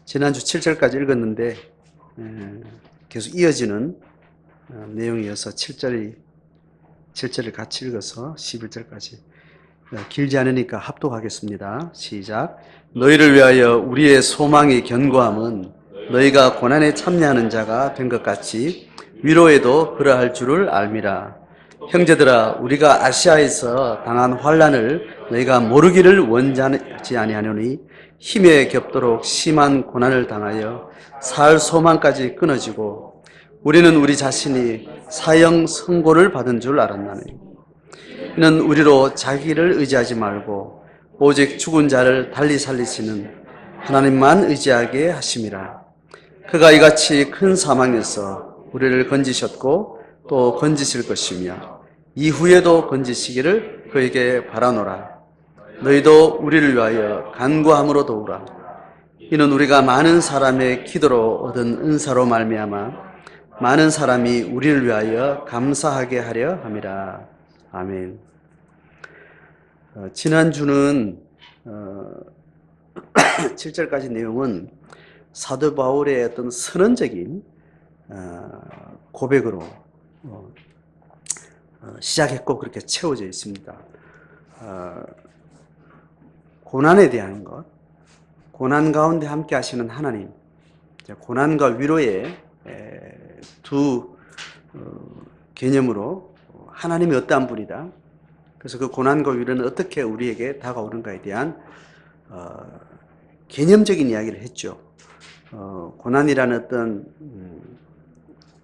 지난주 7절까지 읽었는데 계속 이어지는 내용이어서 7절을 같이 읽어서 11절까지 길지 않으니까 합독하겠습니다. 시작. 너희를 위하여 우리의 소망의 견고함은 너희가 고난에 참여하는 자가 된 것 같이 위로에도 그러할 줄을 알미라. 형제들아, 우리가 아시아에서 당한 환난을 너희가 모르기를 원하지 아니하노니 힘에 겹도록 심한 고난을 당하여 살 소망까지 끊어지고 우리는 우리 자신이 사형 선고를 받은 줄 알았나니 이는 우리로 자기를 의지하지 말고 오직 죽은 자를 달리 살리시는 하나님만 의지하게 하심이라. 그가 이같이 큰 사망에서 우리를 건지셨고 또 건지실 것이며 이후에도 건지시기를 그에게 바라노라. 너희도 우리를 위하여 간구함으로 도우라. 이는 우리가 많은 사람의 기도로 얻은 은사로 말미암아 많은 사람이 우리를 위하여 감사하게 하려 함이라. 아멘. 지난주는 7절까지 내용은 사도 바울의 어떤 선언적인 고백으로 시작했고 그렇게 채워져 있습니다. 고난에 대한 것, 고난 가운데 함께 하시는 하나님, 고난과 위로의 두 개념으로 하나님이 어떠한 분이다. 그래서 그 고난과 위로는 어떻게 우리에게 다가오는가에 대한 개념적인 이야기를 했죠. 고난이라는 어떤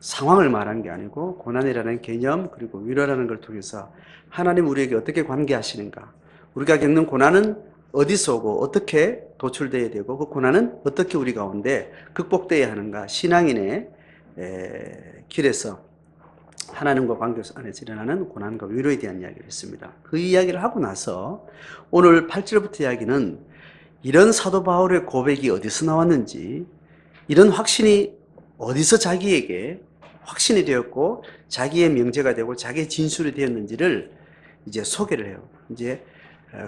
상황을 말한 게 아니고 고난이라는 개념 그리고 위로라는 걸 통해서 하나님 우리에게 어떻게 관계하시는가, 우리가 겪는 고난은 어디서 오고 어떻게 도출되어야 되고 그 고난은 어떻게 우리 가운데 극복되어야 하는가, 신앙인의 길에서 하나님과 관계 안에서 일어나는 고난과 위로에 대한 이야기를 했습니다. 그 이야기를 하고 나서 오늘 8절부터 이야기는 이런 사도 바울의 고백이 어디서 나왔는지, 이런 확신이 어디서 자기에게 확신이 되었고 자기의 명제가 되고 자기의 진술이 되었는지를 이제 소개를 해요. 이제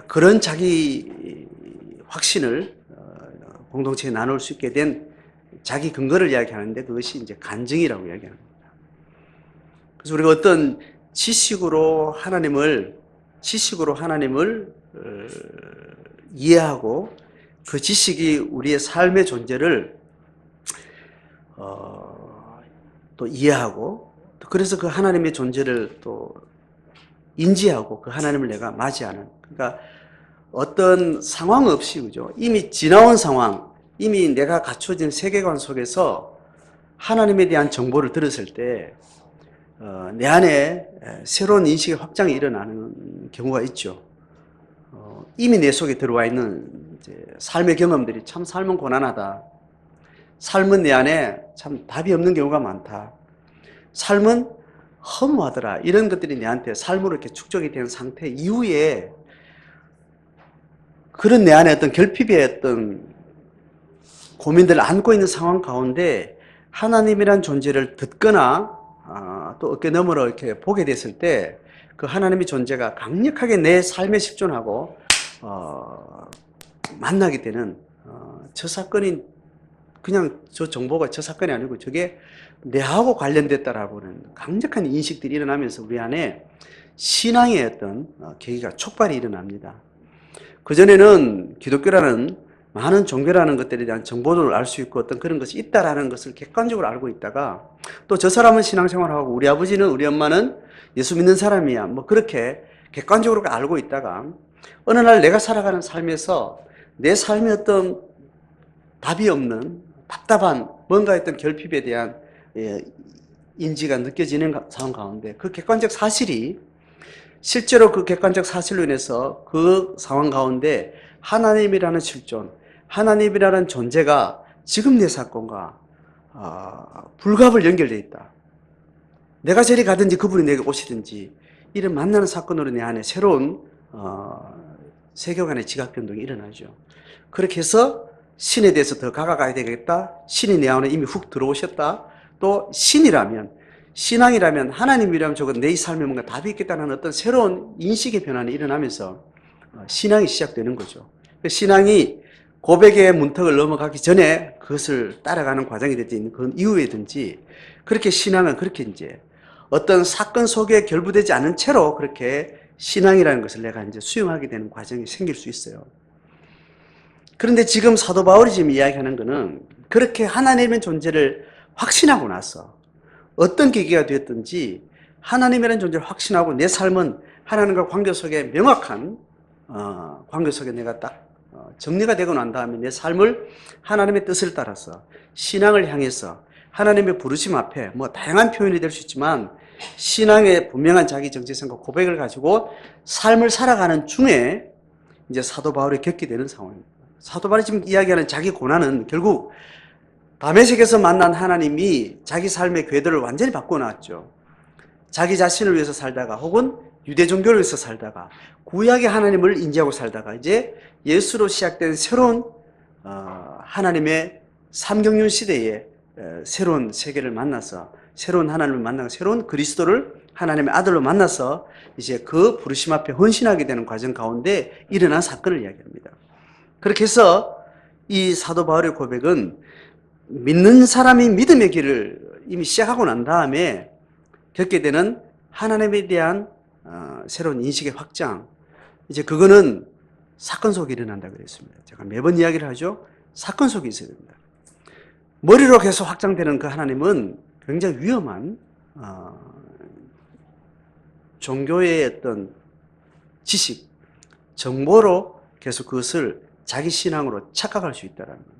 그런 자기 확신을 공동체에 나눌 수 있게 된 자기 근거를 이야기하는데 그것이 이제 간증이라고 이야기합니다. 그래서 우리가 어떤 지식으로 하나님을 이해하고 그 지식이 우리의 삶의 존재를 또 이해하고 그래서 그 하나님의 존재를 또 인지하고 그 하나님을 내가 맞이하는, 그러니까 어떤 상황 없이, 그죠? 이미 지나온 상황, 이미 내가 갖춰진 세계관 속에서 하나님에 대한 정보를 들었을 때 내 안에 새로운 인식의 확장이 일어나는 경우가 있죠. 이미 내 속에 들어와 있는 이제 삶의 경험들이 참 삶은 고난하다. 삶은 내 안에 참 답이 없는 경우가 많다. 삶은 허무하더라. 이런 것들이 내한테 삶으로 이렇게 축적이 된 상태 이후에 그런 내 안에 어떤 결핍의 어떤 고민들을 안고 있는 상황 가운데 하나님이란 존재를 듣거나 또 어깨 너머로 이렇게 보게 됐을 때 그 하나님의 존재가 강력하게 내 삶에 실존하고 만나게 되는 저 사건이 그냥 저 정보가 저 사건이 아니고 저게 내하고 관련됐다라고 하는 강력한 인식들이 일어나면서 우리 안에 신앙의 어떤 계기가 촉발이 일어납니다. 그전에는 기독교라는 많은 종교라는 것들에 대한 정보를 알 수 있고 어떤 그런 것이 있다라는 것을 객관적으로 알고 있다가 또 저 사람은 신앙생활하고 우리 아버지는 우리 엄마는 예수 믿는 사람이야 뭐 그렇게 객관적으로 알고 있다가 어느 날 내가 살아가는 삶에서 내 삶의 어떤 답이 없는 답답한 뭔가 했던 결핍에 대한 인지가 느껴지는 상황 가운데 그 객관적 사실이 실제로 그 객관적 사실로 인해서 그 상황 가운데 하나님이라는 실존, 하나님이라는 존재가 지금 내 사건과 불가불 연결되어 있다. 내가 저리 가든지 그분이 내게 오시든지 이런 만나는 사건으로 내 안에 새로운 세계관의 지각 변동이 일어나죠. 그렇게 해서 신에 대해서 더 가까이 되겠다. 신이 내 안에 이미 훅 들어오셨다. 또 신이라면, 신앙이라면, 하나님이라면 저건 내 삶에 뭔가 답이 있겠다는 어떤 새로운 인식의 변화는 일어나면서 신앙이 시작되는 거죠. 신앙이 고백의 문턱을 넘어가기 전에 그것을 따라가는 과정이 됐든지 그 이후에든지 그렇게 신앙은 그렇게 이제 어떤 사건 속에 결부되지 않은 채로 그렇게 신앙이라는 것을 내가 이제 수용하게 되는 과정이 생길 수 있어요. 그런데 지금 사도 바울이 지금 이야기하는 것은 그렇게 하나님의 존재를 확신하고 나서 어떤 계기가 되었든지 하나님이라는 존재를 확신하고 내 삶은 하나님과 관계 속에 명확한 관계 속에 내가 딱 정리가 되고 난 다음에 내 삶을 하나님의 뜻을 따라서 신앙을 향해서 하나님의 부르심 앞에 뭐 다양한 표현이 될 수 있지만 신앙의 분명한 자기 정체성과 고백을 가지고 삶을 살아가는 중에 이제 사도 바울이 겪게 되는 상황입니다. 사도 바울이 지금 이야기하는 자기 고난은 결국 다메섹에서 만난 하나님이 자기 삶의 궤도를 완전히 바꿔놨죠. 자기 자신을 위해서 살다가 혹은 유대 종교를 위해서 살다가 구약의 하나님을 인지하고 살다가 이제 예수로 시작된 새로운 하나님의 삼경륜 시대에 새로운 세계를 만나서 새로운 하나님을 만나고 새로운 그리스도를 하나님의 아들로 만나서 이제 그 부르심 앞에 헌신하게 되는 과정 가운데 일어난 사건을 이야기합니다. 그렇게 해서 이 사도 바울의 고백은 믿는 사람이 믿음의 길을 이미 시작하고 난 다음에 겪게 되는 하나님에 대한 새로운 인식의 확장, 이제 그거는 사건 속에 일어난다 그랬습니다. 제가 매번 이야기를 하죠. 사건 속에 있어야 됩니다. 머리로 계속 확장되는 그 하나님은 굉장히 위험한 종교의 어떤 지식, 정보로 계속 그것을 자기 신앙으로 착각할 수 있다는 겁니다.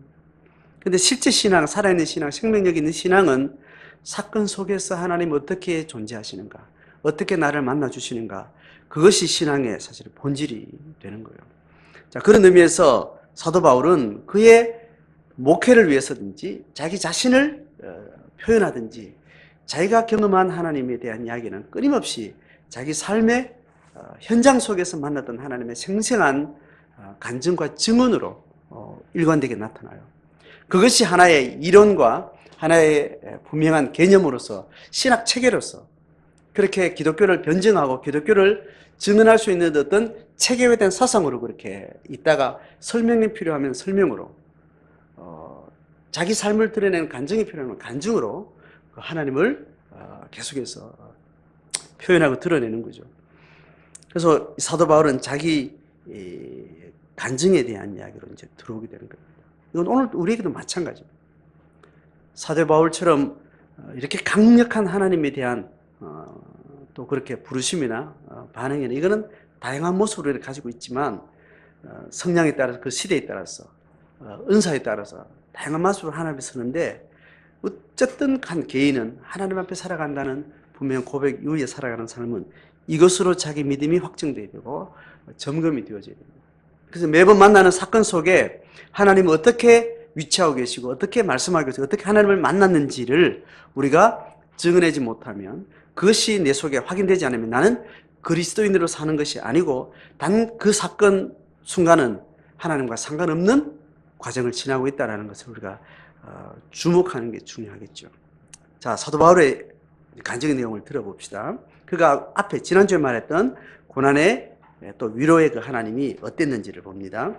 근데 실제 신앙, 살아있는 신앙, 생명력 있는 신앙은 사건 속에서 하나님 어떻게 존재하시는가, 어떻게 나를 만나주시는가, 그것이 신앙의 사실 본질이 되는 거예요. 자, 그런 의미에서 사도 바울은 그의 목회를 위해서든지 자기 자신을 표현하든지 자기가 경험한 하나님에 대한 이야기는 끊임없이 자기 삶의 현장 속에서 만났던 하나님의 생생한 간증과 증언으로 일관되게 나타나요. 그것이 하나의 이론과 하나의 분명한 개념으로서 신학 체계로서 그렇게 기독교를 변증하고 기독교를 증언할 수 있는 어떤 체계화된 사상으로 그렇게 있다가 설명이 필요하면 설명으로 자기 삶을 드러내는 간증이 필요하면 간증으로 하나님을 계속해서 표현하고 드러내는 거죠. 그래서 사도 바울은 자기 간증에 대한 이야기로 이제 들어오게 되는 겁니다. 이건 오늘 우리에게도 마찬가지입니다. 사도 바울처럼 이렇게 강력한 하나님에 대한 또 그렇게 부르심이나 반응이나 이거는 다양한 모습을 가지고 있지만 성향에 따라서 그 시대에 따라서 은사에 따라서 다양한 모습으로 하나님을 쓰는데 어쨌든 한 개인은 하나님 앞에 살아간다는 분명 고백 이후에 살아가는 삶은 이것으로 자기 믿음이 확증되어야 되고 점검이 되어져야 됩니다. 그래서 매번 만나는 사건 속에 하나님은 어떻게 위치하고 계시고 어떻게 말씀하고 계시고 어떻게 하나님을 만났는지를 우리가 증언하지 못하면 그것이 내 속에 확인되지 않으면 나는 그리스도인으로 사는 것이 아니고 단 그 사건 순간은 하나님과 상관없는 과정을 지나고 있다는 것을 우리가 주목하는 게 중요하겠죠. 자, 사도 바울의 간증의 내용을 들어봅시다. 그가 앞에 지난주에 말했던 고난의 또 위로의 그 하나님이 어땠는지를 봅니다.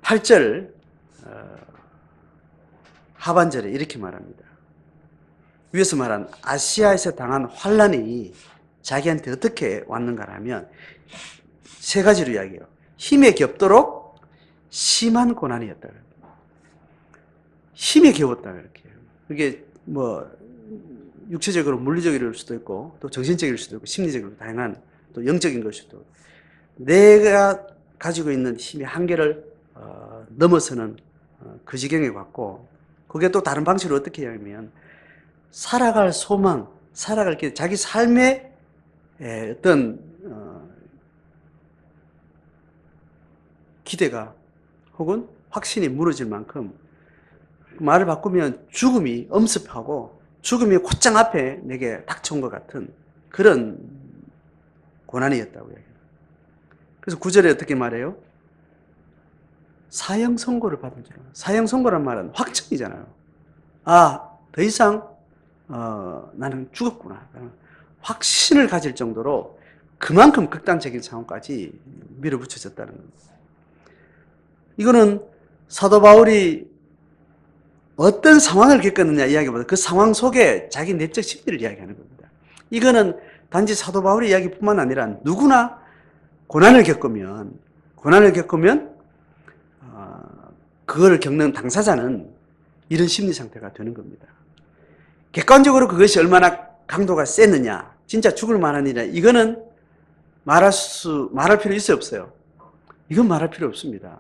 8절 하반절에 이렇게 말합니다. 위에서 말한 아시아에서 당한 환난이 자기한테 어떻게 왔는가라면 세 가지로 이야기해요. 힘에 겹도록 심한 고난이었다. 힘에 겨웠다 이렇게. 그게 뭐 육체적으로 물리적일 수도 있고 또 정신적일 수도 있고 심리적으로 다양한 또 영적인 걸 수도 있고 내가 가지고 있는 힘의 한계를 넘어서는 그 지경에 왔고 그게 또 다른 방식으로 어떻게 하냐면 살아갈 소망, 살아갈 길, 자기 삶의 어떤 기대가 혹은 확신이 무너질 만큼 말을 바꾸면 죽음이 엄습하고 죽음이 곧장 앞에 내게 닥쳐온 것 같은 그런 고난이었다고요. 그래서 9절에 어떻게 말해요? 사형 선고를 받은 줄. 사형 선고란 말은 확정이잖아요. 아, 더 이상 나는 죽었구나. 확신을 가질 정도로 그만큼 극단적인 상황까지 밀어붙여졌다는 겁니다. 이거는 사도 바울이 어떤 상황을 겪었느냐 이야기보다 그 상황 속에 자기 내적 심리를 이야기하는 겁니다. 이거는 단지 사도 바울의 이야기뿐만 아니라 누구나 고난을 겪으면 그거를 겪는 당사자는 이런 심리 상태가 되는 겁니다. 객관적으로 그것이 얼마나 강도가 셌느냐, 진짜 죽을 만한 일이냐, 이거는 말할 필요 있어요, 없어요? 이건 말할 필요 없습니다.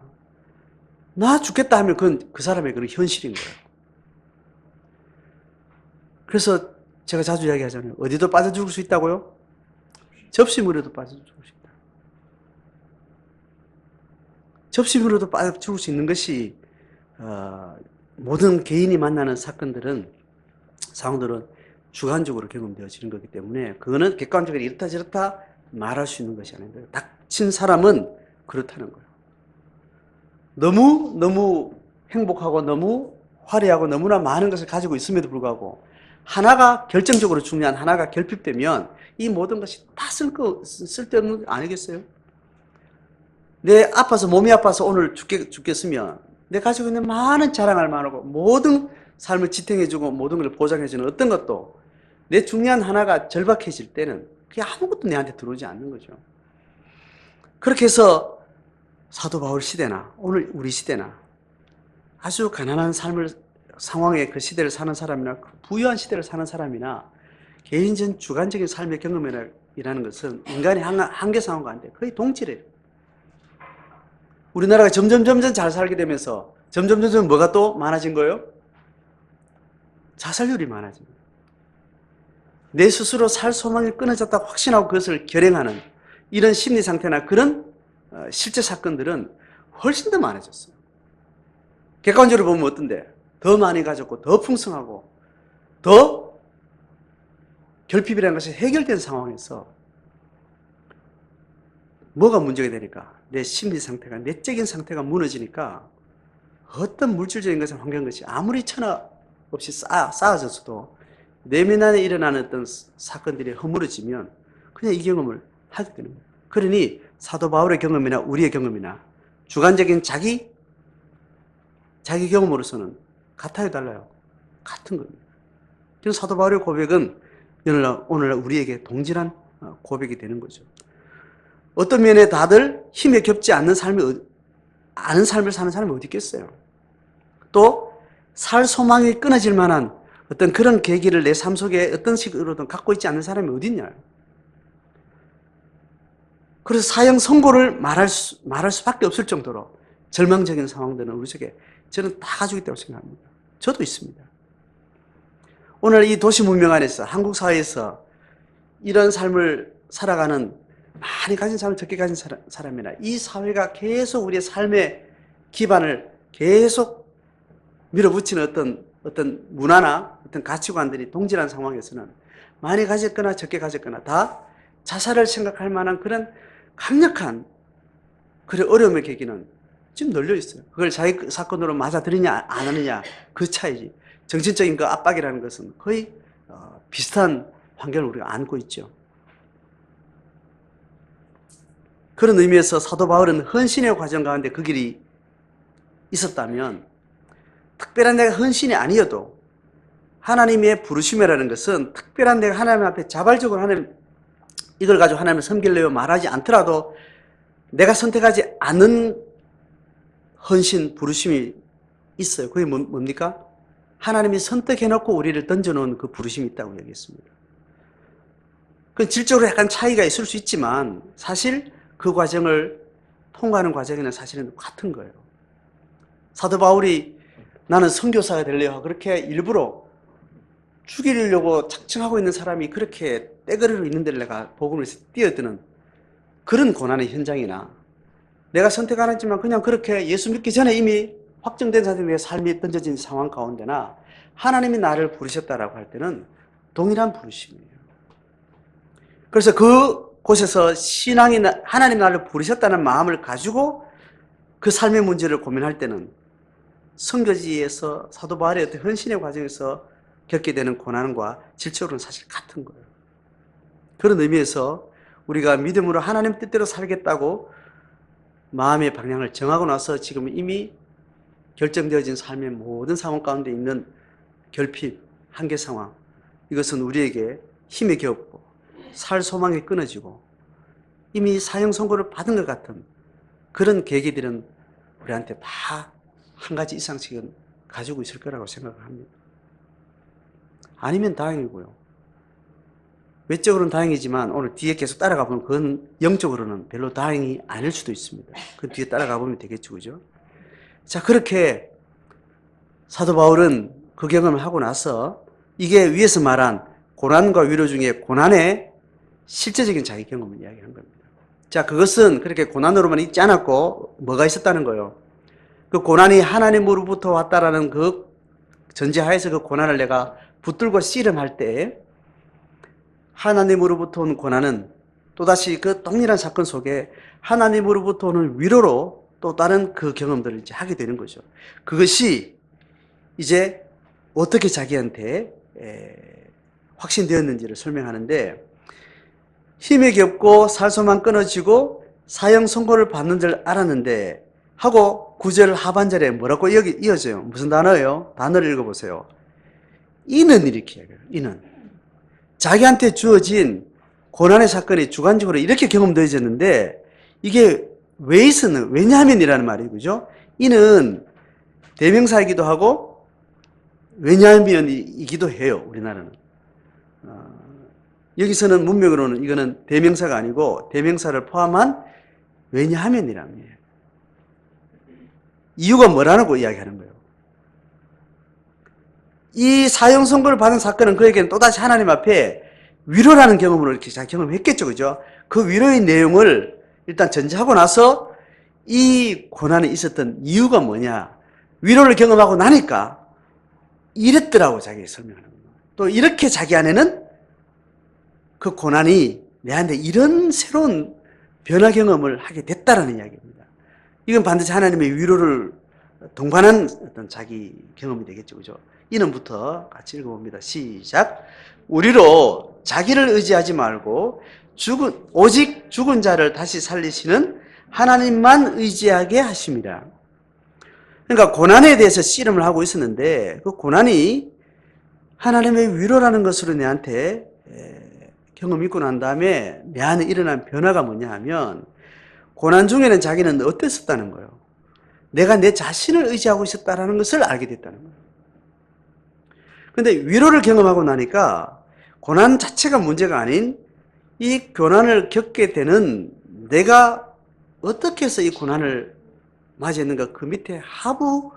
나 죽겠다 하면 그건 그 사람의 그런 현실인 거예요. 그래서 제가 자주 이야기하잖아요. 어디도 빠져 죽을 수 있다고요? 접시물에도 빠져 죽을 수 있다. 접시물에도 빠져 죽을 수 있는 것이 모든 개인이 만나는 상황들은 주관적으로 경험되어지는 거기 때문에 그거는 객관적으로 이렇다 저렇다 말할 수 있는 것이 아닌데 닥친 사람은 그렇다는 거예요. 너무 행복하고 너무 화려하고 너무나 많은 것을 가지고 있음에도 불구하고 하나가 결정적으로 중요한 하나가 결핍되면 이 모든 것이 다 쓸데없는 거 아니겠어요? 몸이 아파서 오늘 죽겠으면 내 가지고 있는 많은 자랑할 만하고 모든 삶을 지탱해주고 모든 걸 보장해주는 어떤 것도 내 중요한 하나가 절박해질 때는 그게 아무것도 내한테 들어오지 않는 거죠. 그렇게 해서 사도 바울 시대나 오늘 우리 시대나 아주 가난한 상황에 그 시대를 사는 사람이나 부유한 시대를 사는 사람이나 개인전 주관적인 삶의 경험이라는 것은 인간의 한계 상황과 한데 거의 동질해요. 우리나라가 점점 잘 살게 되면서 점점 뭐가 또 많아진 거예요? 자살률이 많아집니다. 내 스스로 살 소망이 끊어졌다고 확신하고 그것을 결행하는 이런 심리 상태나 그런 실제 사건들은 훨씬 더 많아졌어요. 객관적으로 보면 어떤데? 더 많이 가졌고 더 풍성하고 더 결핍이라는 것이 해결된 상황에서 뭐가 문제가 되니까? 내 심리 상태가, 내적인 상태가 무너지니까 어떤 물질적인 것은 환경 것이 아무리 천하 없이 쌓아졌어도 내면 안에 일어나는 어떤 사건들이 허물어지면 그냥 이 경험을 하게 되는 거예요. 그러니 사도 바울의 경험이나 우리의 경험이나 주관적인 자기 경험으로서는 같아요, 달라요? 같은 겁니다. 그래서 사도 바울의 고백은 오늘날 우리에게 동질한 고백이 되는 거죠. 어떤 면에 다들 힘에 겹지 않는 아는 삶을 사는 사람이 어디 있겠어요? 또 살 소망이 끊어질 만한 어떤 그런 계기를 내 삶 속에 어떤 식으로든 갖고 있지 않는 사람이 어디 있냐? 그래서 사형 선고를 말할 수밖에 없을 정도로 절망적인 상황들은 우리 속에 저는 다 가지고 있다고 생각합니다. 저도 있습니다. 오늘 이 도시 문명 안에서 한국 사회에서 이런 삶을 살아가는 많이 가진 사람, 적게 가진 사람이나 이 사회가 계속 우리의 삶의 기반을 계속 밀어붙이는 어떤 문화나 어떤 가치관들이 동질한 상황에서는 많이 가졌거나 적게 가졌거나 다 자살을 생각할 만한 그런 강력한 그런 어려움의 계기는 지금 널려 있어요. 그걸 자기 사건으로 맞아들이냐 안 하느냐 그 차이지. 정신적인 그 압박이라는 것은 거의 비슷한 환경을 우리가 안고 있죠. 그런 의미에서 사도 바울은 헌신의 과정 가운데 그 길이 있었다면 특별한 내가 헌신이 아니어도 하나님의 부르심이라는 것은 특별한 내가 하나님 앞에 자발적으로 이걸 가지고 하나님을 섬기려고 말하지 않더라도 내가 선택하지 않은 헌신, 부르심이 있어요. 그게 뭡니까? 하나님이 선택해놓고 우리를 던져놓은 그 부르심이 있다고 얘기했습니다. 그 질적으로 약간 차이가 있을 수 있지만 사실 그 과정을 통과하는 과정에는 사실은 같은 거예요. 사도 바울이 나는 선교사가 되려고 그렇게 일부러 죽이려고 작정하고 있는 사람이 그렇게 떼거리로 있는 데를 내가 복음을 뛰어드는 그런 고난의 현장이나 내가 선택 안 했지만 그냥 그렇게 예수 믿기 전에 이미 확정된 사람의 삶이 던져진 상황 가운데나 하나님이 나를 부르셨다라고 할 때는 동일한 부르심이에요. 그래서 그곳에서 하나님 나를 부르셨다는 마음을 가지고 그 삶의 문제를 고민할 때는 선교지에서 사도 바울의 어떤 헌신의 과정에서 겪게 되는 고난과 질적으로는 사실 같은 거예요. 그런 의미에서 우리가 믿음으로 하나님 뜻대로 살겠다고 마음의 방향을 정하고 나서 지금 이미 결정되어진 삶의 모든 상황 가운데 있는 결핍, 한계 상황, 이것은 우리에게 힘이 겹고 살 소망이 끊어지고 이미 사형 선고를 받은 것 같은 그런 계기들은 우리한테 다 한 가지 이상씩은 가지고 있을 거라고 생각을 합니다. 아니면 다행이고요. 외적으로는 다행이지만 오늘 뒤에 계속 따라가 보면 그건 영적으로는 별로 다행이 아닐 수도 있습니다. 그 뒤에 따라가 보면 되겠죠, 그죠? 자, 그렇게 사도 바울은 그 경험을 하고 나서 이게 위에서 말한 고난과 위로 중에 고난의 실제적인 자기 경험을 이야기하는 겁니다. 자, 그것은 그렇게 고난으로만 있지 않았고 뭐가 있었다는 거예요. 그 고난이 하나님으로부터 왔다라는 그 전제하에서 그 고난을 내가 붙들고 씨름할 때 하나님으로부터 온 고난은 또다시 그 동일한 사건 속에 하나님으로부터 오는 위로로 또 다른 그 경험들을 이제 하게 되는 거죠. 그것이 이제 어떻게 자기한테 확신되었는지를 설명하는데, 힘에 겹고 살소만 끊어지고 사형 선고를 받는 줄 알았는데 하고 9절 하반절에 뭐라고 여기 이어져요? 무슨 단어예요? 단어를 읽어보세요. 이는 이렇게 얘기해요. 이는 자기한테 주어진 고난의 사건이 주관적으로 이렇게 경험되어졌는데 이게 왜 있었는? 왜냐하면이라는 말이에요, 그죠? 이는 대명사이기도 하고 왜냐하면이기도 해요. 우리나라는 여기서는 문맥으로는 이거는 대명사가 아니고 대명사를 포함한 왜냐하면이라는 거예요. 이유가 뭐라고 이야기하는 거예요. 이 사형 선고를 받은 사건은 그에게는 또다시 하나님 앞에 위로라는 경험으로 이렇게 잘 경험했겠죠, 그죠? 그 위로의 내용을 일단 전제하고 나서 이 고난에 있었던 이유가 뭐냐, 위로를 경험하고 나니까 이랬더라고 자기가 설명하는 거예요. 또 이렇게 자기 안에는 그 고난이 내한테 이런 새로운 변화 경험을 하게 됐다라는 이야기입니다. 이건 반드시 하나님의 위로를 동반한 어떤 자기 경험이 되겠죠, 그죠? 이는부터 같이 읽어봅니다. 시작. 우리로 자기를 의지하지 말고 오직 죽은 자를 다시 살리시는 하나님만 의지하게 하심이라. 그러니까 고난에 대해서 씨름을 하고 있었는데 그 고난이 하나님의 위로라는 것으로 내한테 경험 있고 난 다음에 내 안에 일어난 변화가 뭐냐 하면, 고난 중에는 자기는 어땠었다는 거예요. 내가 내 자신을 의지하고 있었다는 것을 알게 됐다는 거예요. 그런데 위로를 경험하고 나니까 고난 자체가 문제가 아닌 이 고난을 겪게 되는 내가 어떻게 해서 이 고난을 맞이했는가, 그 밑에 하부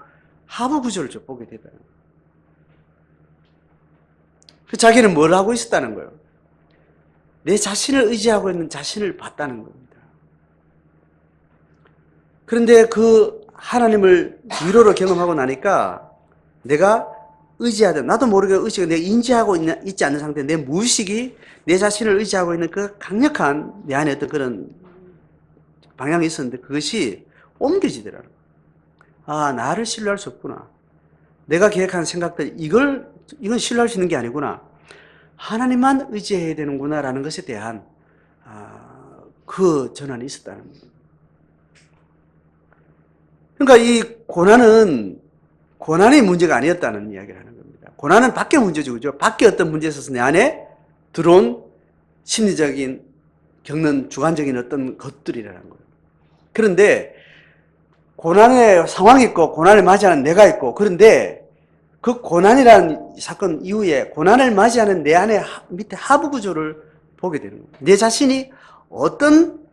구조를 좀 보게 되다는 거예요. 그 자기는 뭘 하고 있었다는 거예요. 내 자신을 의지하고 있는 자신을 봤다는 겁니다. 그런데 그 하나님을 위로로 경험하고 나니까 내가 의지하던, 나도 모르게 의식을 내가 인지하고 있지 않는 상태, 내 무의식이 내 자신을 의지하고 있는 그 강력한 내 안에 어떤 그런 방향이 있었는데 그것이 옮겨지더라고요. 아, 나를 신뢰할 수 없구나. 내가 계획한 생각들, 이건 신뢰할 수 있는 게 아니구나. 하나님만 의지해야 되는구나 라는 것에 대한 그 전환이 있었다는 거예요. 그러니까 이 고난이 문제가 아니었다는 이야기를 하는 겁니다. 고난은 밖의 문제죠, 그죠? 밖에 어떤 문제에 있어서 내 안에 들어온 심리적인, 겪는 주관적인 어떤 것들이라는 거예요. 그런데 고난의 상황이 있고 고난을 맞이하는 내가 있고, 그런데 그 고난이라는 사건 이후에 고난을 맞이하는 내 안에 밑에 하부 구조를 보게 되는 거예요. 내 자신이 어떤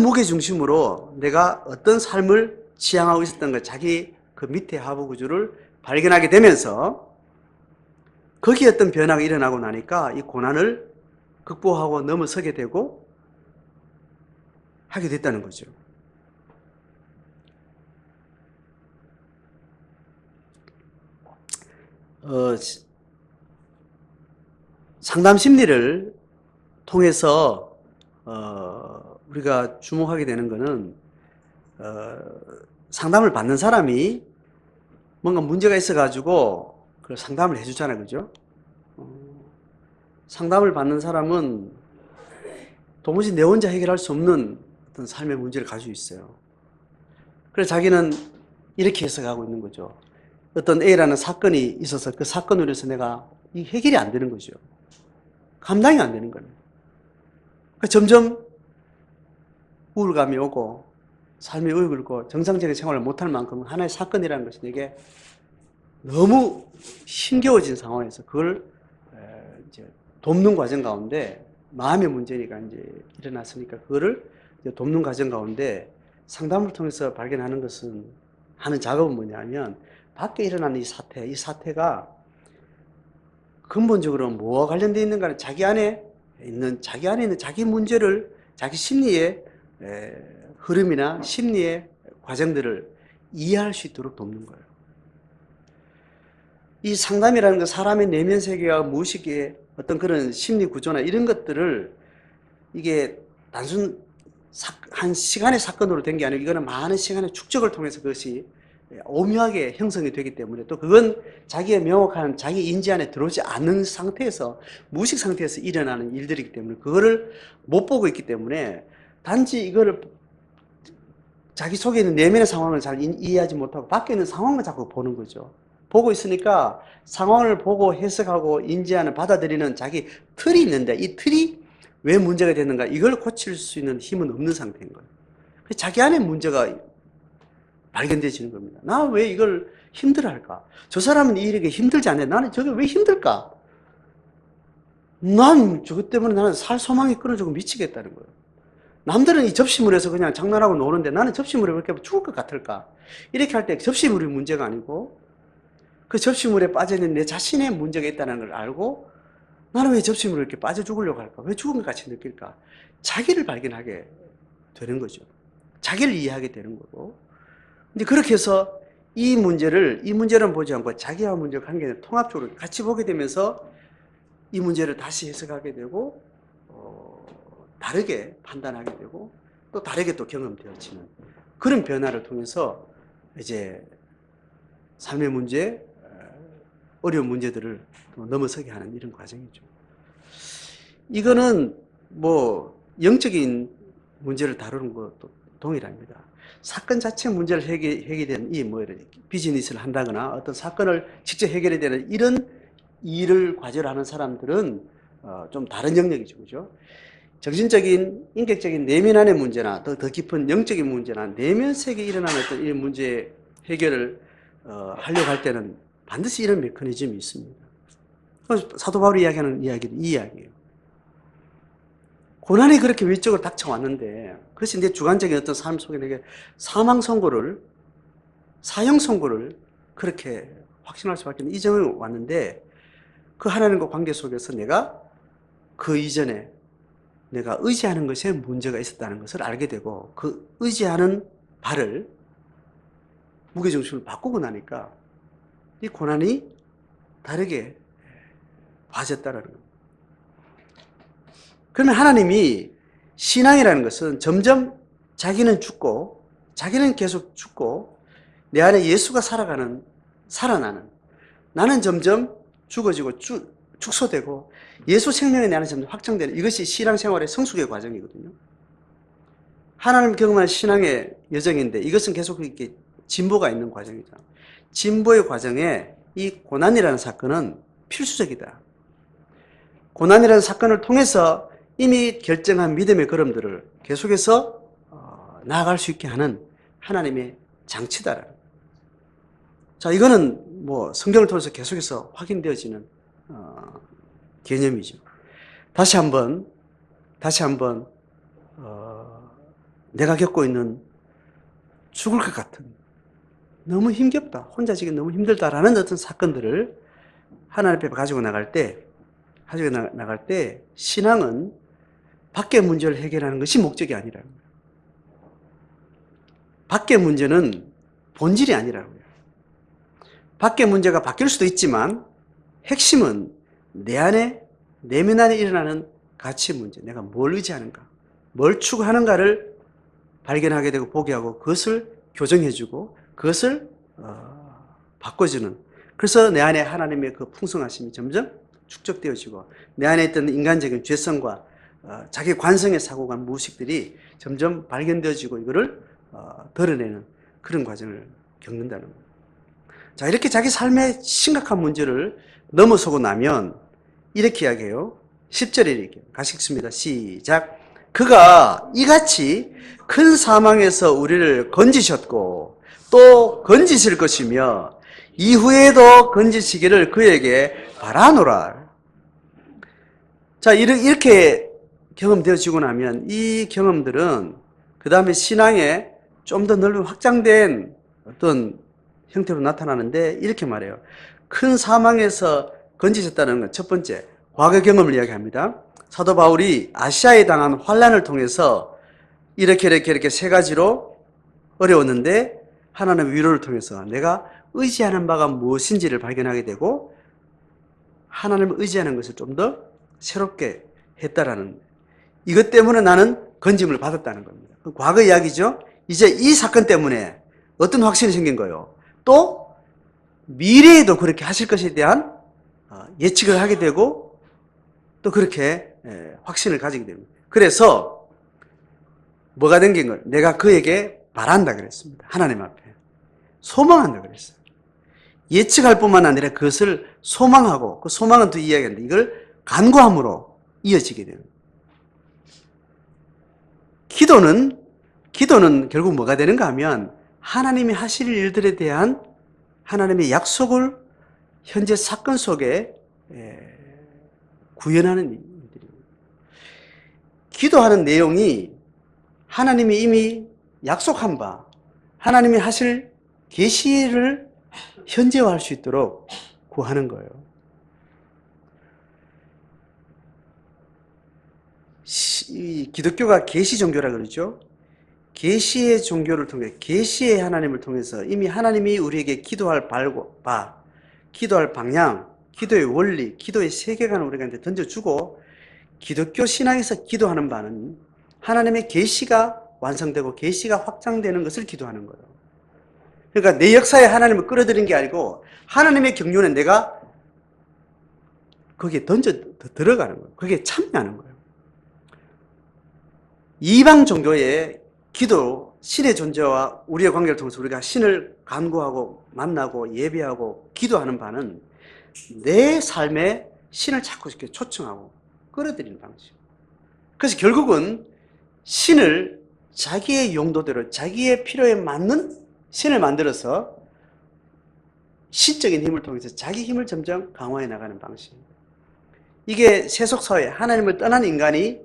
무게 중심으로 내가 어떤 삶을 지향하고 있었던가, 자기 그 밑에 하부 구조를 발견하게 되면서 거기에 어떤 변화가 일어나고 나니까 이 고난을 극복하고 넘어서게 되고 하게 됐다는 거죠. 상담 심리를 통해서 우리가 주목하게 되는 것은 상담을 받는 사람이 뭔가 문제가 있어가지고 그 상담을 해주잖아요, 그죠? 상담을 받는 사람은 도무지 내 혼자 해결할 수 없는 어떤 삶의 문제를 가지고 있어요. 그래서 자기는 이렇게 해석하고 있는 거죠. 어떤 A라는 사건이 있어서 그 사건으로 해서 내가 이 해결이 안 되는 거죠. 감당이 안 되는 거예요. 그러니까 점점 우울감이 오고 삶이 울고 정상적인 생활을 못할 만큼 하나의 사건이라는 것이 내게 너무 힘겨워진 상황에서 그걸 이제 돕는 과정 가운데 마음의 문제니까 이제 일어났으니까 그거를 이제 돕는 과정 가운데 상담을 통해서 발견하는 것은 하는 작업은 뭐냐면 밖에 일어나는 이 사태가 근본적으로 뭐와 관련되어 있는가는 자기 안에 있는 자기 문제를 자기 심리의 흐름이나 심리의 과정들을 이해할 수 있도록 돕는 거예요. 이 상담이라는 건 사람의 내면 세계와 무의식의 어떤 그런 심리 구조나 이런 것들을 이게 단순 한 시간의 사건으로 된 게 아니고 이거는 많은 시간의 축적을 통해서 그것이 오묘하게 형성이 되기 때문에 또 그건 자기의 명확한 자기 인지 안에 들어오지 않는 상태에서 무의식 상태에서 일어나는 일들이기 때문에 그거를 못 보고 있기 때문에 단지 이거를 자기 속에 있는 내면의 상황을 잘 이해하지 못하고 밖에 있는 상황만 자꾸 보는 거죠. 보고 있으니까 상황을 보고 해석하고 인지하는 받아들이는 자기 틀이 있는데 이 틀이 왜 문제가 되는가 이걸 고칠 수 있는 힘은 없는 상태인 거예요. 자기 안에 문제가 발견되지는 겁니다. 나 왜 이걸 힘들어할까? 저 사람은 이렇게 힘들지 않네. 나는 저게 왜 힘들까? 난 저것 때문에 나는 살 소망이 끊어지고 미치겠다는 거예요. 남들은 이 접시물에서 그냥 장난하고 노는데 나는 접시물에 왜 이렇게 죽을 것 같을까? 이렇게 할 때 접시물이 문제가 아니고 그 접시물에 빠져있는 내 자신의 문제가 있다는 걸 알고 나는 왜 접시물에 이렇게 빠져 죽으려고 할까? 왜 죽은 것 같이 느낄까? 자기를 발견하게 되는 거죠. 자기를 이해하게 되는 거고. 이제 그렇게 해서 이 문제는 보지 않고 자기와 문제 관계를 통합적으로 같이 보게 되면서 이 문제를 다시 해석하게 되고, 다르게 판단하게 되고, 또 다르게 또 경험되어지는 그런 변화를 통해서 이제 삶의 문제, 어려운 문제들을 넘어서게 하는 이런 과정이죠. 이거는 뭐 영적인 문제를 다루는 것도 동일합니다. 사건 자체 문제를 해결되는 비즈니스를 한다거나 어떤 사건을 직접 해결해야 되는 이런 일을 과제로 하는 사람들은 좀 다른 영역이죠. 그죠? 정신적인, 인격적인 내면 안의 문제나 더 깊은 영적인 문제나 내면 세계에 일어나는 어떤 이 문제 해결을 하려고 할 때는 반드시 이런 메커니즘이 있습니다. 사도 바울이 이야기하는 이야기는 이 이야기예요. 고난이 그렇게 위쪽으로 닥쳐왔는데 그것이 내 주관적인 어떤 삶 속에 내게 사형 선고를 그렇게 확신할 수밖에 없는 이 점이 왔는데 그 하나님과 관계 속에서 내가 그 이전에 내가 의지하는 것에 문제가 있었다는 것을 알게 되고 그 의지하는 바를 무게중심을 바꾸고 나니까 이 고난이 다르게 봐졌다는 거예요. 그러면 하나님이 신앙이라는 것은 점점 자기는 죽고 자기는 계속 죽고 내 안에 예수가 살아나는 나는 점점 죽어지고 축소되고 예수 생명이 내 안에 점점 확장되는 이것이 신앙생활의 성숙의 과정이거든요. 하나님 경험한 신앙의 여정인데 이것은 계속 이렇게 진보가 있는 과정이죠. 진보의 과정에 이 고난이라는 사건은 필수적이다. 고난이라는 사건을 통해서 이미 결정한 믿음의 걸음들을 계속해서 나아갈 수 있게 하는 하나님의 장치다. 자, 이거는 뭐 성경을 통해서 계속해서 확인되어지는 개념이죠. 다시 한번 내가 겪고 있는 죽을 것 같은 너무 힘겹다, 혼자 지기 너무 힘들다라는 어떤 사건들을 하나님 앞에 가지고 나갈 때 신앙은 밖의 문제를 해결하는 것이 목적이 아니라는 거예요. 밖의 문제는 본질이 아니라는 거예요. 밖의 문제가 바뀔 수도 있지만 핵심은 내면 안에 일어나는 가치 문제, 내가 뭘 의지하는가, 뭘 추구하는가를 발견하게 되고 보게 하고 그것을 교정해주고 그것을 바꿔주는, 그래서 내 안에 하나님의 그 풍성하심이 점점 축적되어지고 내 안에 있던 인간적인 죄성과 자기 관성에 사고 간 무의식들이 점점 발견되어지고 이거를 드러내는 그런 과정을 겪는다는 거예요. 자, 이렇게 자기 삶의 심각한 문제를 넘어서고 나면 이렇게 이야기해요. 10절에 이렇게 같이 읽습니다. 시작. 그가 이같이 큰 사망에서 우리를 건지셨고 또 건지실 것이며 이후에도 건지시기를 그에게 바라노라. 자, 이렇게 경험되어지고 나면 이 경험들은 그 다음에 신앙에 좀 더 넓은 확장된 어떤 형태로 나타나는데 이렇게 말해요. 큰 사망에서 건지셨다는 건 첫 번째, 과거 경험을 이야기합니다. 사도 바울이 아시아에 당한 환난을 통해서 이렇게 세 가지로 어려웠는데 하나님의 위로를 통해서 내가 의지하는 바가 무엇인지를 발견하게 되고 하나님을 의지하는 것을 좀 더 새롭게 했다라는, 이것 때문에 나는 건짐을 받았다는 겁니다. 과거 이야기죠. 이제 이 사건 때문에 어떤 확신이 생긴 거예요. 또 미래에도 그렇게 하실 것에 대한 예측을 하게 되고 또 그렇게 확신을 가지게 됩니다. 그래서 뭐가 생긴 걸 내가 그에게 바란다 그랬습니다. 하나님 앞에 소망한다 그랬어요. 예측할 뿐만 아니라 그것을 소망하고, 그 소망은 또 이야기하는데 이걸 간구함으로 이어지게 되는 거예요. 기도는 결국 뭐가 되는가 하면 하나님이 하실 일들에 대한 하나님의 약속을 현재 사건 속에 구현하는 일들입니다. 기도하는 내용이 하나님이 이미 약속한 바, 하나님이 하실 계시를 현재화할 수 있도록 구하는 거예요. 기독교가 계시 종교라 그러죠. 계시의 종교를 통해, 계시의 하나님을 통해서 이미 하나님이 우리에게 기도할 바, 기도할 방향, 기도의 원리, 기도의 세계관을 우리한테 던져주고, 기독교 신앙에서 기도하는 바는 하나님의 계시가 완성되고 계시가 확장되는 것을 기도하는 거예요. 그러니까 내 역사에 하나님을 끌어들이는 게 아니고 하나님의 경륜에 내가 거기에 들어가는 거예요. 거기에 참여하는 거예요. 이방 종교의 기도, 신의 존재와 우리의 관계를 통해서 우리가 신을 간구하고 만나고 예배하고 기도하는 바는 내 삶에 신을 자꾸 이렇게 초청하고 끌어들이는 방식. 그래서 결국은 신을 자기의 용도대로 자기의 필요에 맞는 신을 만들어서 신적인 힘을 통해서 자기 힘을 점점 강화해 나가는 방식. 이게 세속사회, 하나님을 떠난 인간이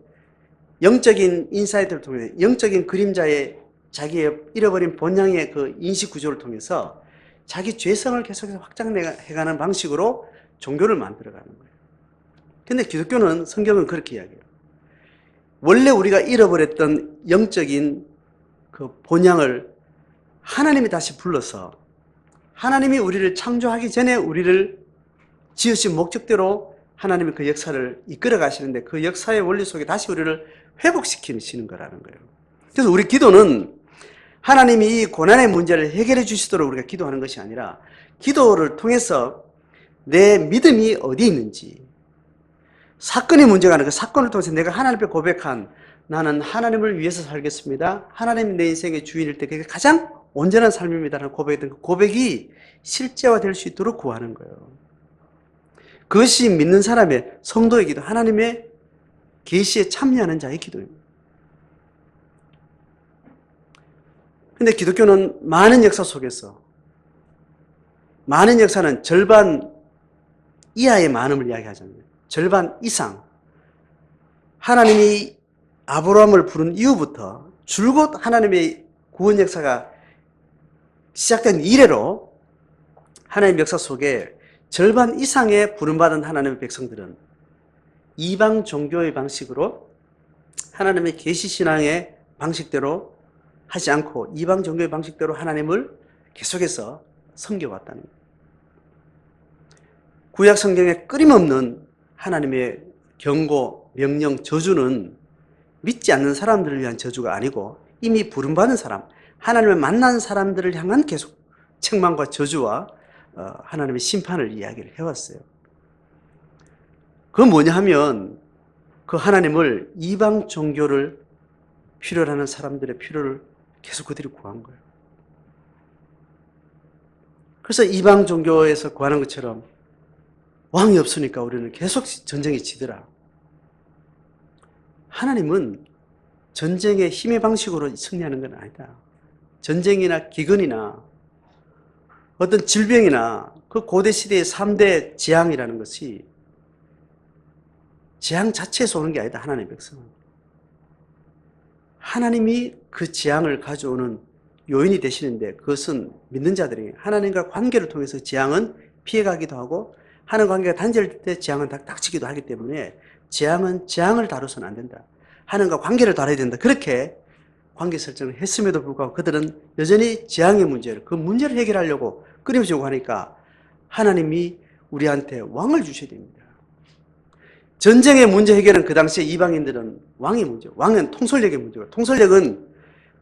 영적인 인사이트를 통해 영적인 그림자의 자기의 잃어버린 본향의 그 인식 구조를 통해서 자기 죄성을 계속해서 확장해가는 방식으로 종교를 만들어가는 거예요. 근데 기독교는, 성경은 그렇게 이야기해요. 원래 우리가 잃어버렸던 영적인 그 본향을 하나님이 다시 불러서 하나님이 우리를 창조하기 전에 우리를 지으신 목적대로 하나님이 그 역사를 이끌어 가시는데 그 역사의 원리 속에 다시 우리를 회복시키시는 거라는 거예요. 그래서 우리 기도는 하나님이 이 고난의 문제를 해결해 주시도록 우리가 기도하는 것이 아니라 기도를 통해서 내 믿음이 어디 있는지, 사건의 문제가 아니라 그 사건을 통해서 내가 하나님 앞에 고백한 나는 하나님을 위해서 살겠습니다. 하나님이 내 인생의 주인일 때 그게 가장 온전한 삶입니다라는 고백했던 그 고백이 실제화될 수 있도록 구하는 거예요. 그것이 믿는 사람의 성도의 기도, 하나님의 계시에 참여하는 자의 기도입니다. 근데 기독교는 많은 역사 속에서, 많은 역사는 절반 이하의 많음을 이야기하잖아요. 절반 이상. 하나님이 아브라함을 부른 이후부터 줄곧 하나님의 구원 역사가 시작된 이래로 하나님의 역사 속에 절반 이상의 부름받은 하나님의 백성들은 이방 종교의 방식으로 하나님의 계시신앙의 방식대로 하지 않고 이방 종교의 방식대로 하나님을 계속해서 섬겨왔다는 거예요. 구약 성경에 끊임없는 하나님의 경고, 명령, 저주는 믿지 않는 사람들을 위한 저주가 아니고 이미 부름받은 사람, 하나님을 만난 사람들을 향한 계속 책망과 저주와 하나님의 심판을 이야기를 해왔어요. 그건 뭐냐 하면 그 하나님을 이방 종교를 필요로 하는 사람들의 필요를 계속 그들이 구한 거예요. 그래서 이방 종교에서 구하는 것처럼 왕이 없으니까 우리는 계속 전쟁이 지더라. 하나님은 전쟁의 힘의 방식으로 승리하는 건 아니다. 전쟁이나 기근이나 어떤 질병이나 그 고대 시대의 3대 재앙이라는 것이 재앙 자체에서 오는 게 아니다. 하나님의 백성은. 하나님이 그 재앙을 가져오는 요인이 되시는데 그것은 믿는 자들이 하나님과 관계를 통해서 재앙은 피해가기도 하고 하나님과 관계가 단절될 때 재앙은 닥치기도 하기 때문에 재앙은 재앙을 다뤄서는 안 된다. 하나님과 관계를 다뤄야 된다. 그렇게 관계 설정을 했음에도 불구하고 그들은 여전히 재앙의 문제를, 그 문제를 해결하려고 끊임없이 요구하니까 하나님이 우리한테 왕을 주셔야 됩니다. 전쟁의 문제 해결은 그 당시에 이방인들은 왕의 문제, 왕은 통솔력의 문제고, 통솔력은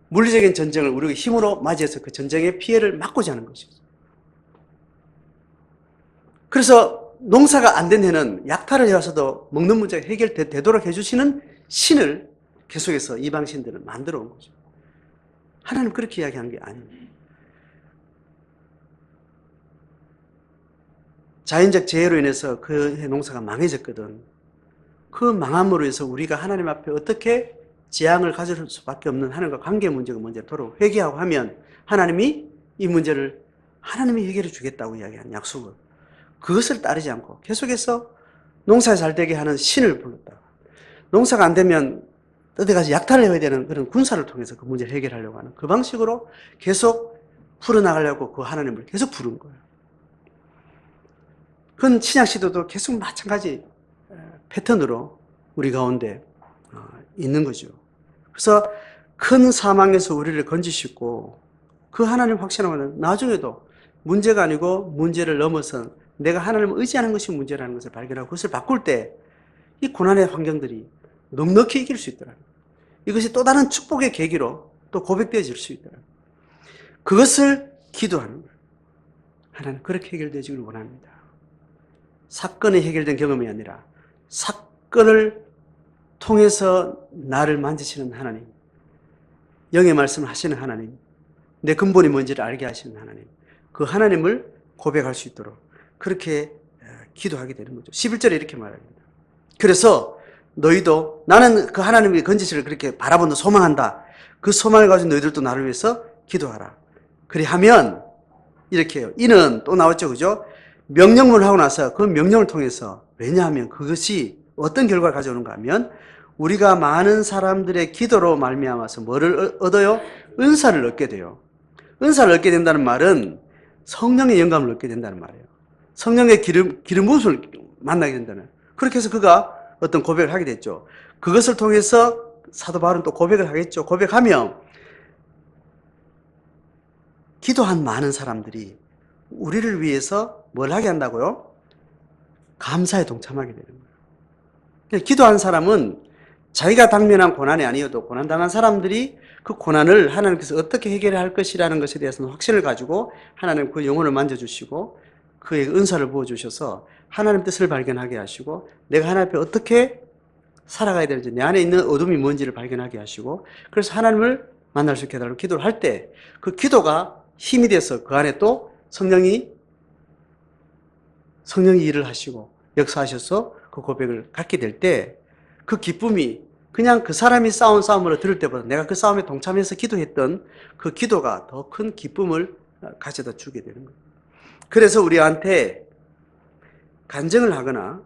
물리적인 전쟁을 우리가 힘으로 맞이해서 그 전쟁의 피해를 막고자 하는 것이죠. 그래서 농사가 안 된 해는 약탈을 해와서도 먹는 문제가 해결되도록 해주시는 신을 계속해서 이방신들은 만들어 온 거죠. 하나님 그렇게 이야기하는 게 아닙니다. 자연적 재해로 인해서 그 해 농사가 망해졌거든. 그 망함으로 해서 우리가 하나님 앞에 어떻게 재앙을 가져올 수밖에 없는 하나님과 관계 문제가 먼저 도로 회개하고 하면 하나님이 이 문제를 하나님이 해결해 주겠다고 이야기한 약속을, 그것을 따르지 않고 계속해서 농사 잘 되게 하는 신을 불렀다. 농사가 안 되면 어디 가서 약탈을 해야 되는 그런 군사를 통해서 그 문제를 해결하려고 하는 그 방식으로 계속 풀어나가려고 그 하나님을 계속 부른 거예요. 그건 신약 시대도 계속 마찬가지 패턴으로 우리 가운데 있는 거죠. 그래서 큰 사망에서 우리를 건지시고 그 하나님을 확신하면 나중에도 문제가 아니고 문제를 넘어선 내가 하나님을 의지하는 것이 문제라는 것을 발견하고 그것을 바꿀 때 이 고난의 환경들이 넉넉히 이길 수 있더라고요. 이것이 또 다른 축복의 계기로 또 고백되어질 수 있더라고요. 그것을 기도하는 거예요. 하나님 그렇게 해결되어지길 원합니다. 사건이 해결된 경험이 아니라 사건을 통해서 나를 만지시는 하나님, 영의 말씀을 하시는 하나님, 내 근본이 뭔지를 알게 하시는 하나님, 그 하나님을 고백할 수 있도록 그렇게 기도하게 되는 거죠. 11절에 이렇게 말합니다. 그래서 너희도 나는 그 하나님의 건지시를 그렇게 바라본다, 소망한다. 그 소망을 가지고 너희들도 나를 위해서 기도하라. 그리하면 이렇게 해요. 이는 또 나왔죠. 그죠? 명령문을 하고 나서 그 명령을 통해서, 왜냐하면 그것이 어떤 결과를 가져오는가 하면 우리가 많은 사람들의 기도로 말미암아서 뭐를 얻어요? 은사를 얻게 돼요. 은사를 얻게 된다는 말은 성령의 영감을 얻게 된다는 말이에요. 성령의 기름 부음을 만나게 된다는. 그렇게 해서 그가 어떤 고백을 하게 됐죠. 그것을 통해서 사도 바울은 또 고백을 하겠죠. 고백하면 기도한 많은 사람들이 우리를 위해서 뭘 하게 한다고요? 감사에 동참하게 되는 거예요. 기도한 사람은 자기가 당면한 고난이 아니어도 고난당한 사람들이 그 고난을 하나님께서 어떻게 해결해야 할 것이라는 것에 대해서는 확신을 가지고 하나님 그 영혼을 만져주시고 그의 은사를 부어주셔서 하나님 뜻을 발견하게 하시고 내가 하나님 앞에 어떻게 살아가야 되는지, 내 안에 있는 어둠이 뭔지를 발견하게 하시고, 그래서 하나님을 만날 수 있게 해달라고 기도를 할 때 그 기도가 힘이 돼서 그 안에 또 성령이 일을 하시고 역사하셔서 그 고백을 갖게 될 때 그 기쁨이 그냥 그 사람이 싸운 싸움으로 들을 때보다 내가 그 싸움에 동참해서 기도했던 그 기도가 더 큰 기쁨을 가져다 주게 되는 거예요. 그래서 우리한테 간증을 하거나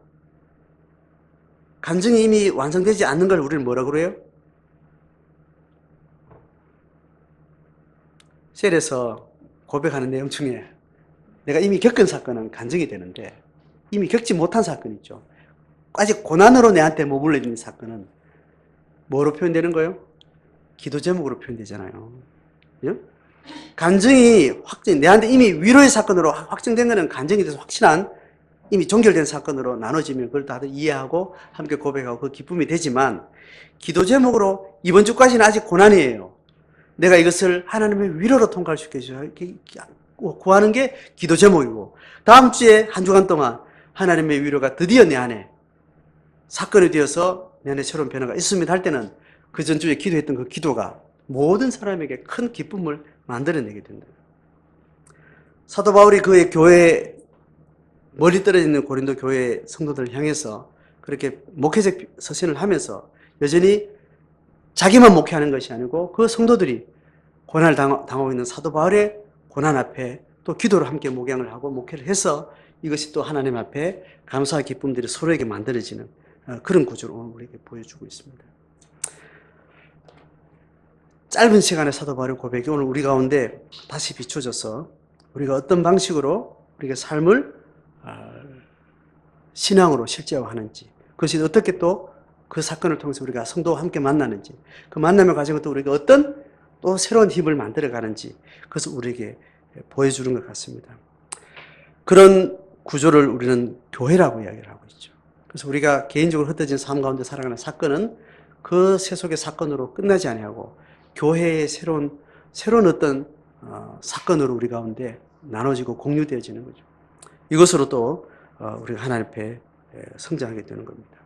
간증이 이미 완성되지 않는 걸 우리는 뭐라고 그래요? 셀에서 고백하는 내용 중에 내가 이미 겪은 사건은 간증이 되는데 이미 겪지 못한 사건 있죠. 아직 고난으로 내한테 머물러 있는 사건은 뭐로 표현되는 거예요? 기도 제목으로 표현되잖아요. 예? 간증이 내한테 이미 위로의 사건으로 확정된 거는 간증이 돼서 확신한, 이미 종결된 사건으로 나눠지면 그걸 다들 이해하고 함께 고백하고 그 기쁨이 되지만, 기도 제목으로 이번 주까지는 아직 고난이에요. 내가 이것을 하나님의 위로로 통과할 수 있게 구하는 게 기도 제목이고, 다음 주에 한 주간 동안 하나님의 위로가 드디어 내 안에 사건이 되어서 내 안에 새로운 변화가 있습니다 할 때는 그 전주에 기도했던 그 기도가 모든 사람에게 큰 기쁨을 만들어내게 된다. 사도 바울이 그의 교회 멀리 떨어져 있는 고린도 교회 성도들을 향해서 그렇게 목회적 서신을 하면서 여전히 자기만 목회하는 것이 아니고 그 성도들이 고난을 당하고 있는 사도 바울의 고난 앞에 또 기도로 함께 목양을 하고 목회를 해서 이것이 또 하나님 앞에 감사와 기쁨들이 서로에게 만들어지는 그런 구조를 오늘 우리에게 보여주고 있습니다. 짧은 시간에 사도 바울의 고백이 오늘 우리 가운데 다시 비춰져서 우리가 어떤 방식으로 우리가 삶을 신앙으로 실제화하는지, 그것이 어떻게 또 그 사건을 통해서 우리가 성도와 함께 만나는지, 그 만남의 과정을 또 우리가 어떤 또 새로운 힘을 만들어가는지, 그것을 우리에게 보여주는 것 같습니다. 그런 구조를 우리는 교회라고 이야기를 하고 있죠. 그래서 우리가 개인적으로 흩어진 삶 가운데 살아가는 사건은 그 세속의 사건으로 끝나지 아니하고 교회의 새로운 어떤 사건으로 우리 가운데 나눠지고 공유되어지는 거죠. 이것으로 또 우리가 하나님 앞에 성장하게 되는 겁니다.